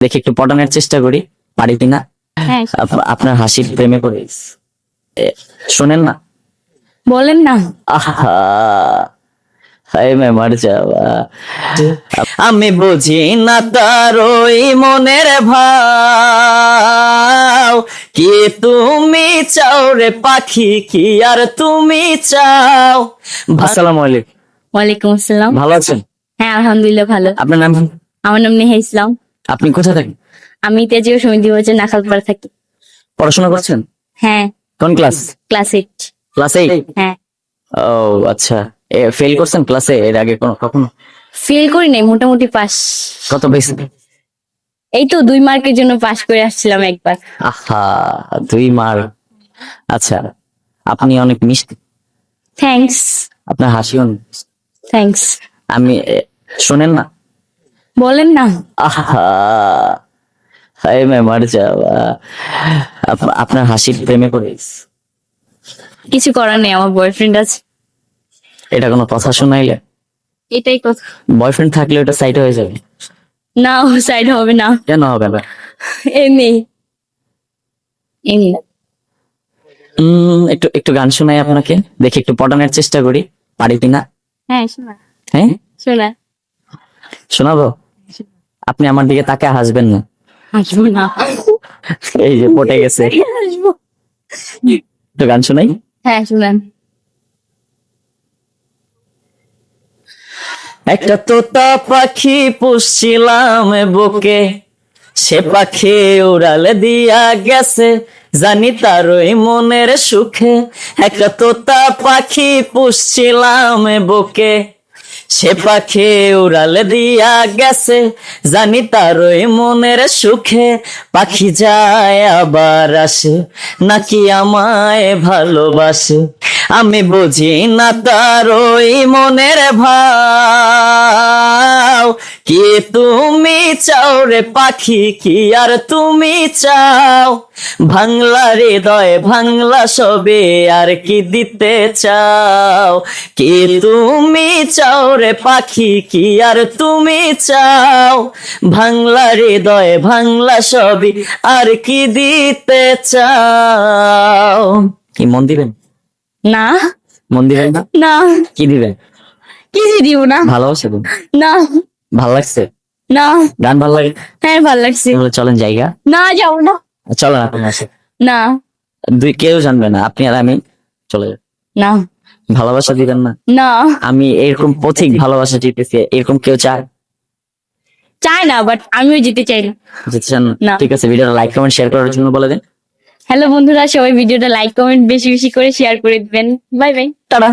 দেখি একটু পটানোর চেষ্টা করি, পারি কিনা। হ্যাঁ আপনার হাসির প্রেমে পড়ে গেছি। শোনেন না, বলেন না। আহা হায় মে মর যাওয়া। আমি বুঝি না তার ওই মনের ভাও, কি তুমি চাও রে পাখি, কি আর তুমি চাও। আসসালামু আলাইকুম। ওয়ালাইকুম আসসালাম। ভালো আছেন? হ্যাঁ আলহামদুলিল্লাহ ভালো। আপনার নাম কি? আমার নাম নেহা ইসলাম। আপনি কোথায় থাকেন? আমি তেজীয় সমিতি হচ্ছে নাখালপাড়া থাকি। পড়াশোনা করছেন? হ্যাঁ কোন ক্লাস? ক্লাস 8। ক্লাস 8? হ্যাঁ ও আচ্ছা, ফেল করছেন ক্লাসে এর আগে কখনো? ফেল করি নাই, মোটামুটি পাস। কত পেয়েছেন? এই তো 2 মার্কের জন্য পাস করে আসছিলাম একবার। আহা, 2 মার্ক। আচ্ছা, আপনি অনেক মিষ্টি, থ্যাঙ্কস। আপনার হাসিও অনেক মিষ্টি। থ্যাঙ্কস। আমি শোনেন না, বলেন না। আহা হায় মে মর যাওয়া। আপনার হাসির প্রেমে পড়ে গেছি। কিছু করার নেই, আমার বয়ফ্রেন্ড আছে। এটা কোনো কথা শোনাইলে? এটাই কথা। বয়ফ্রেন্ড থাকলে ওটা সাইড হয়ে যাবে। না সাইড হবে না, কেন হবে না? এমনি এমনি। একটু একটু গান শোনাই আপনাকে, দেখি একটু পটানোর চেষ্টা করি, পারি কিনা। হ্যাঁ শোনা হ্যাঁ শোনা। শোনাবো? আপনি আমার দিকে তাকায় হাসবেন না। হাসবো না। এই যে পটে গেছে। হাসবো। একটু গান শোনাই। হ্যাঁ শুনান। একটা তোতা পাখি পুষছিলাম বুকে, সে পাখি উড়ালে দিয়া গেছে, জানি তার ওই মনের সুখে। একটা তোতা পাখি পুষছিলাম বুকে, সে পাখি উড়ালে দিয়া গেছে, জানি তার ওই মনের সুখে। পাখি যায় আবার আসে, নাকি আমায় ভালোবাসে, আমি বুঝি না তার ওই মনের ভাও। কি তুমি চাও রে পাখি, কি আর তুমি চাও। ভাঙলা হৃদয় ভাঙলা সবে, আর কি দিতে চাও। কি তুমি চাও রে পাখি, কি আর তুমি চাও। ভাঙলা হৃদয় ভাঙলা সবই, আর কি দিতে চাও। কি মন দিবেন? না মন দিবেন না? না কি দিবেন? কিছু দিব না। ভালোবাসা দিন। না ভালো লাগছে? না। গান ভালো লাগে? হ্যাঁ ভালো লাগছে। তাহলে চলেন জায়গা। না যাও না। চলেন আপনি আসেন। না কেউ জানবে না, আপনি আর আমি চলে যাব। না ভালোবাসা দিবেন না? না আমি এরকম পথিক ভালোবাসা দিতেছি, এরকম কেউ চায়? চাই না, বাট আমিও যেতে চাই না। যেতে চান না? না। ঠিক আছে, ভিডিওটা লাইক কমেন্ট শেয়ার করার জন্য বলে দেন। হ্যালো বন্ধুরা, সবাই ভিডিওটা লাইক কমেন্ট বেশি বেশি করে শেয়ার করে দিবেন। Bye bye, tata.